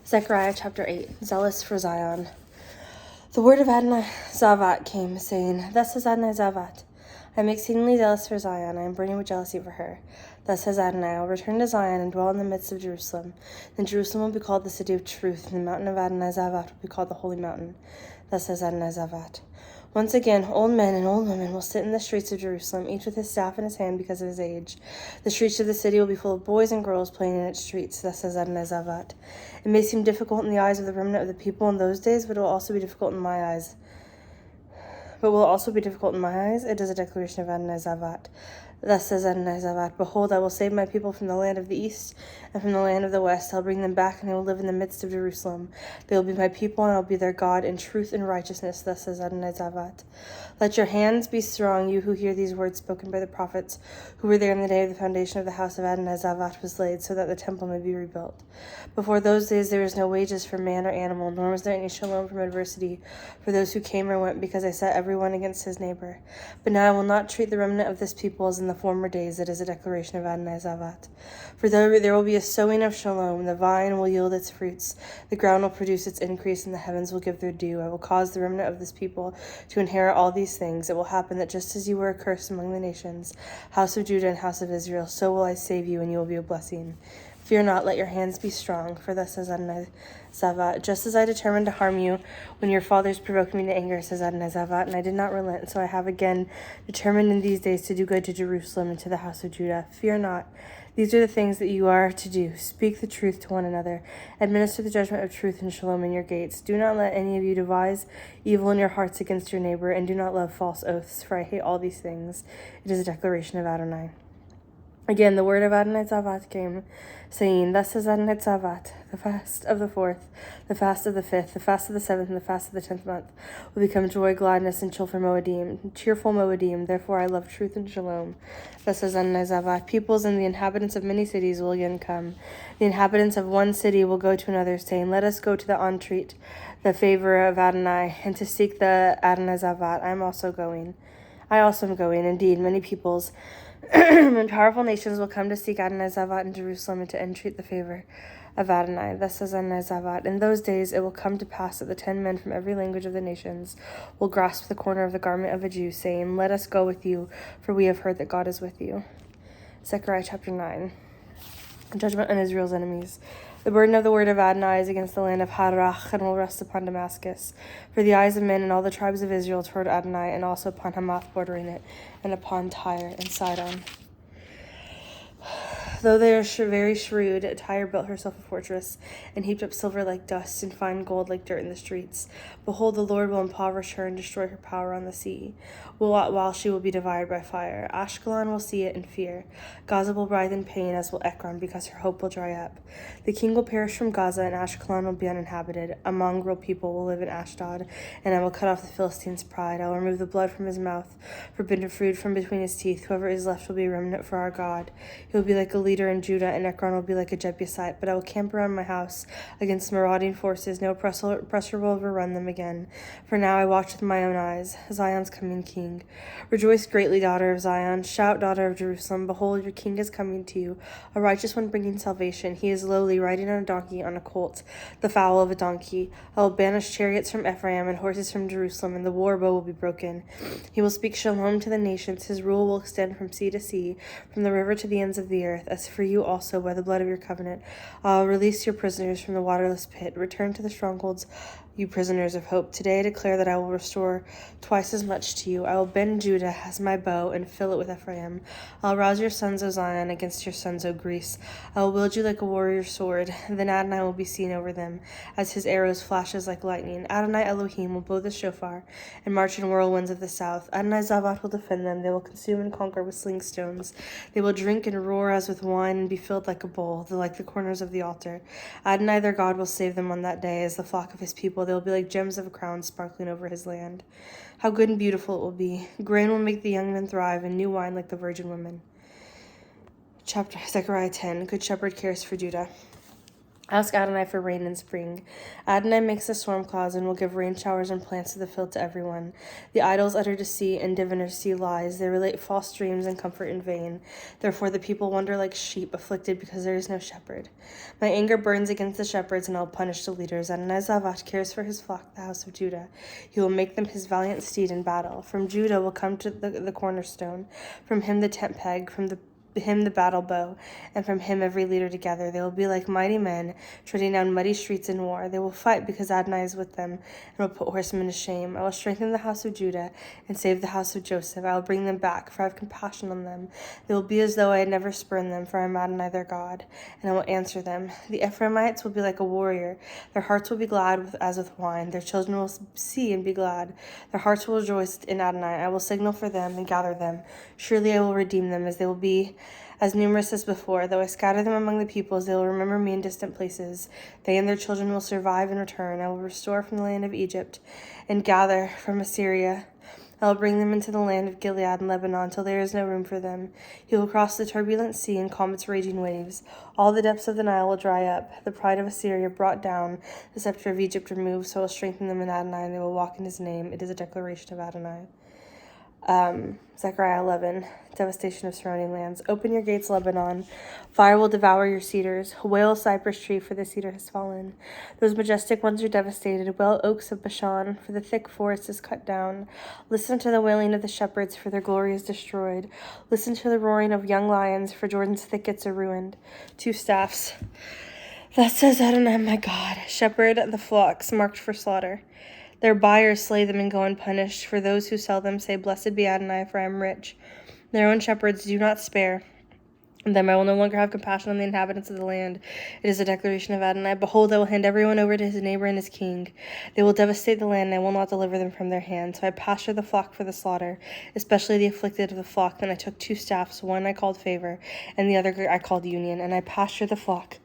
Zechariah chapter 8, Zealous for Zion. The word of Adonai Zavat came, saying, Thus says Adonai Zavat, I am exceedingly zealous for Zion, I am burning with jealousy for her. Thus says Adonai, I will return to Zion and dwell in the midst of Jerusalem. Then Jerusalem will be called the city of truth, and the mountain of Adonai Zavat will be called the holy mountain. Thus says Adonai Zavat. Once again, old men and old women will sit in the streets of Jerusalem, each with his staff in his hand because of his age. The streets of the city will be full of boys and girls playing in its streets. Thus says Adonai Zavat. It may seem difficult in the eyes of the remnant of the people in those days, but it will also be difficult in my eyes. It is a declaration of Adonai Zavat. Thus says Adonai Zavat, Behold, I will save my people from the land of the east and from the land of the west. I'll bring them back, and they will live in the midst of Jerusalem. They will be my people, and I will be their God in truth and righteousness. Thus says Adonai Zavat. Let your hands be strong, you who hear these words spoken by the prophets, who were there in the day of the foundation of the house of Adonai Zavat was laid, so that the temple may be rebuilt. Before those days there was no wages for man or animal, nor was there any shalom from adversity for those who came or went, because I set everyone against his neighbor. But now I will not treat the remnant of this people as in the former days. It is a declaration of Adonai Zavat. For there will be a sowing of shalom, the vine will yield its fruits, the ground will produce its increase, and the heavens will give their due. I will cause the remnant of this people to inherit all these things. It will happen that just as you were a curse among the nations, house of Judah and house of Israel, so will I save you, and you will be a blessing. Fear not, let your hands be strong, for thus says Adonai Zavat. Just as I determined to harm you when your fathers provoked me to anger, says Adonai Zavat, and I did not relent, so I have again determined in these days to do good to Jerusalem and to the house of Judah. Fear not. These are the things that you are to do. Speak the truth to one another. Administer the judgment of truth and shalom in your gates. Do not let any of you devise evil in your hearts against your neighbor, and do not love false oaths, for I hate all these things. It is a declaration of Adonai. Again, the word of Adonai Zavat came, saying, Thus says Adonai Zavat, the fast of the 4th, the fast of the 5th, the fast of the 7th, and the fast of the 10th month will become joy, gladness, and cheerful Moedim. Therefore I love truth and shalom. Thus says Adonai Zavat, peoples and the inhabitants of many cities will again come. The inhabitants of one city will go to another, saying, Let us go to the entreat, the favor of Adonai, and to seek the Adonai Zavat. I also am going. Indeed, many peoples and powerful nations will come to seek Adonai Zavat in Jerusalem and to entreat the favor of Adonai. Thus says Adonai Zavat. In those days it will come to pass that the 10 men from every language of the nations will grasp the corner of the garment of a Jew, saying, Let us go with you, for we have heard that God is with you. Zechariah chapter 9. Judgment on Israel's enemies. The burden of the word of Adonai is against the land of Harach, and will rest upon Damascus. For the eyes of men and all the tribes of Israel toward Adonai, and also upon Hamath bordering it, and upon Tyre and Sidon. Though they are very shrewd, Tyre built herself a fortress, and heaped up silver like dust, and fine gold like dirt in the streets. Behold, the Lord will impoverish her and destroy her power on the sea, while she will be devoured by fire. Ashkelon will see it and fear. Gaza will writhe in pain, as will Ekron, because her hope will dry up. The king will perish from Gaza, and Ashkelon will be uninhabited. A mongrel people will live in Ashdod, and I will cut off the Philistine's pride. I will remove the blood from his mouth, forbidden fruit from between his teeth. Whoever is left will be a remnant for our God. He will be like a leader in Judah, and Ekron will be like a Jebusite. But I will camp around my house against marauding forces. No oppressor will overrun them again. For now I watch with my own eyes Zion's coming king. Rejoice greatly, daughter of Zion. Shout, daughter of Jerusalem. Behold, your king is coming to you, a righteous one bringing salvation. He is lowly, riding on a donkey, on a colt, the foal of a donkey. I will banish chariots from Ephraim and horses from Jerusalem, and the war bow will be broken. He will speak shalom to the nations. His rule will extend from sea to sea, from the river to the ends of the earth. As for you also, by the blood of your covenant, I will release your prisoners from the waterless pit. Return to the strongholds, you prisoners of hope. Today I declare that I will restore twice as much to you. I will bend Judah as my bow and fill it with Ephraim. I will rouse your sons, O Zion, against your sons, O Greece. I will wield you like a warrior's sword. Then Adonai will be seen over them, as his arrows flashes like lightning. Adonai Elohim will blow the shofar and march in whirlwinds of the south. Adonai Zavat will defend them. They will consume and conquer with sling stones. They will drink and roar as with wine and be filled like a bowl, like the corners of the altar. Adonai their God will save them on that day as the flock of his people. They will be like gems of a crown sparkling over his land. How good and beautiful it will be. Grain will make the young men thrive, and new wine like the virgin women. Zechariah 10. Good shepherd cares for Judah. Ask Adonai for rain in spring. Adonai makes the storm clouds and will give rain showers and plants of the field to everyone. The idols utter deceit and diviners see lies. They relate false dreams and comfort in vain. Therefore the people wander like sheep, afflicted because there is no shepherd. My anger burns against the shepherds, and I will punish the leaders. Adonai Zavat cares for his flock, the house of Judah. He will make them his valiant steed in battle. From Judah will come to the cornerstone, from him the tent peg, from him the battle bow, and from him every leader together. They will be like mighty men, treading down muddy streets in war. They will fight because Adonai is with them, and will put horsemen to shame. I will strengthen the house of Judah, and save the house of Joseph. I will bring them back, for I have compassion on them. They will be as though I had never spurned them, for I am Adonai their God, and I will answer them. The Ephraimites will be like a warrior. Their hearts will be glad as with wine. Their children will see and be glad. Their hearts will rejoice in Adonai. I will signal for them and gather them. Surely I will redeem them, as they will be as numerous as before. Though I scatter them among the peoples, they will remember me in distant places. They and their children will survive and return. I will restore from the land of Egypt and gather from Assyria. I will bring them into the land of Gilead and Lebanon till there is no room for them. He will cross the turbulent sea and calm its raging waves. All the depths of the Nile will dry up. The pride of Assyria brought down, the scepter of Egypt removed. So I will strengthen them in Adonai, and they will walk in his name. It is a declaration of Adonai. Zechariah 11, devastation of surrounding lands. Open your gates, Lebanon. Fire will devour your cedars. Wail, cypress tree, for the cedar has fallen. Those majestic ones are devastated. Wail, oaks of Bashan, for the thick forest is cut down. Listen to the wailing of the shepherds, for their glory is destroyed. Listen to the roaring of young lions, for Jordan's thickets are ruined. 2 staffs. Thus says Adonai, my God, shepherd the flocks marked for slaughter. Their buyers slay them and go unpunished. For those who sell them say, Blessed be Adonai, for I am rich. Their own shepherds do not spare them. I will no longer have compassion on the inhabitants of the land. It is a declaration of Adonai. Behold, I will hand everyone over to his neighbor and his king. They will devastate the land, and I will not deliver them from their hand. So I pasture the flock for the slaughter, especially the afflicted of the flock. Then I took 2 staffs, one I called favor, and the other I called union, and I pastured the flock.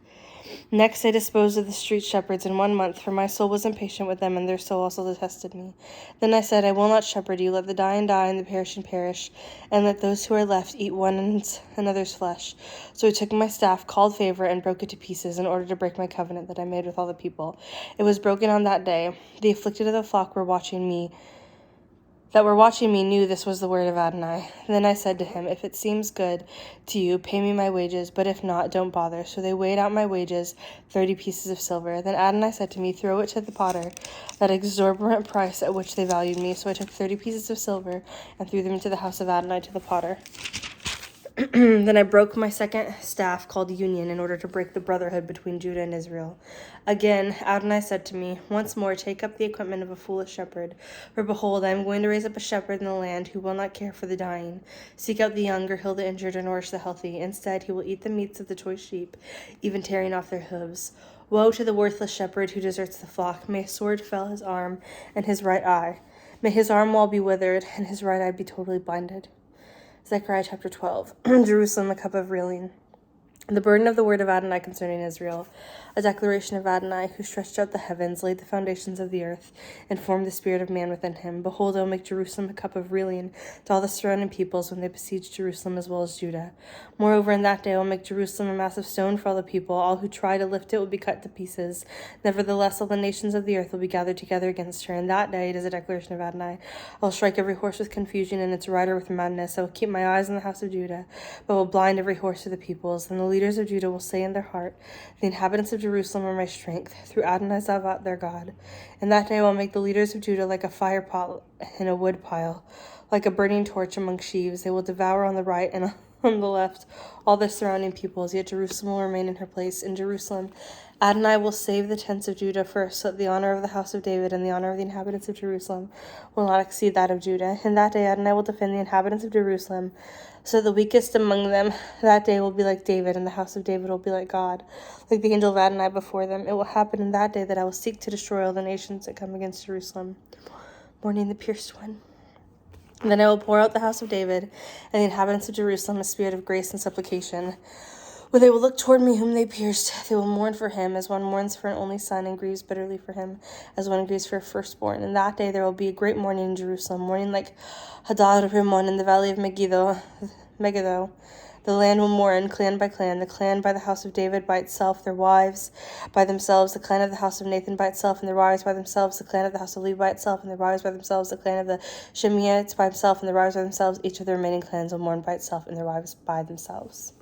Next I disposed of the street shepherds in 1 month, for my soul was impatient with them, and their soul also detested me. Then I said, I will not shepherd you. Let the dying die, and the perishing perish, and let those who are left eat one another's flesh. So I took my staff, called favor, and broke it to pieces, in order to break my covenant that I made with all the people. It was broken on that day. The afflicted of the flock were watching me knew this was the word of Adonai. Then I said to him, If it seems good to you, pay me my wages, but if not, don't bother. So they weighed out my wages, 30 pieces of silver. Then Adonai said to me, Throw it to the potter, that exorbitant price at which they valued me. So I took 30 pieces of silver and threw them into the house of Adonai to the potter. Then I broke my second staff called union in order to break the brotherhood between Judah and Israel. Again, Adonai said to me, Once more take up the equipment of a foolish shepherd. For behold, I am going to raise up a shepherd in the land who will not care for the dying, seek out the young, or heal the injured, or nourish the healthy. Instead, he will eat the meats of the choice sheep, even tearing off their hooves. Woe to the worthless shepherd who deserts the flock. May a sword fell his arm and his right eye. May his arm wall be withered and his right eye be totally blinded. Zechariah chapter 12. Jerusalem, a cup of reeling. The burden of the word of Adonai concerning Israel. A declaration of Adonai, who stretched out the heavens, laid the foundations of the earth, and formed the spirit of man within him. Behold, I will make Jerusalem a cup of reeling to all the surrounding peoples when they besiege Jerusalem as well as Judah. Moreover, in that day I will make Jerusalem a massive stone for all the people. All who try to lift it will be cut to pieces. Nevertheless, all the nations of the earth will be gathered together against her. In that day, it is a declaration of Adonai, I will strike every horse with confusion and its rider with madness. I will keep my eyes on the house of Judah, but will blind every horse of the peoples. And the leaders of Judah will say in their heart, The inhabitants of Jerusalem are my strength, through Adonai Zavat their God. In that day I will make the leaders of Judah like a fire pot in a wood pile, like a burning torch among sheaves. They will devour on the right and on the left all the surrounding peoples, yet Jerusalem will remain in her place. In Jerusalem, Adonai will save the tents of Judah first, so that the honor of the house of David and the honor of the inhabitants of Jerusalem will not exceed that of Judah. In that day Adonai will defend the inhabitants of Jerusalem, so the weakest among them that day will be like David, and the house of David will be like God, like the angel of Adonai before them. It will happen in that day that I will seek to destroy all the nations that come against Jerusalem. Mourning the pierced one. And then I will pour out the house of David and the inhabitants of Jerusalem a spirit of grace and supplication. When they will look toward me whom they pierced, they will mourn for him as one mourns for an only son and grieves bitterly for him as one grieves for a firstborn. In that day there will be a great mourning in Jerusalem, mourning like Hadad Rimmon in the valley of Megiddo. The land will mourn, clan by clan, the clan by the house of David by itself, their wives by themselves, the clan of the house of Nathan by itself, and their wives by themselves, the clan of the house of Levi by itself, and their wives by themselves, the clan of the Shimeites by himself, and their wives by themselves. Each of the remaining clans will mourn by itself, and their wives by themselves.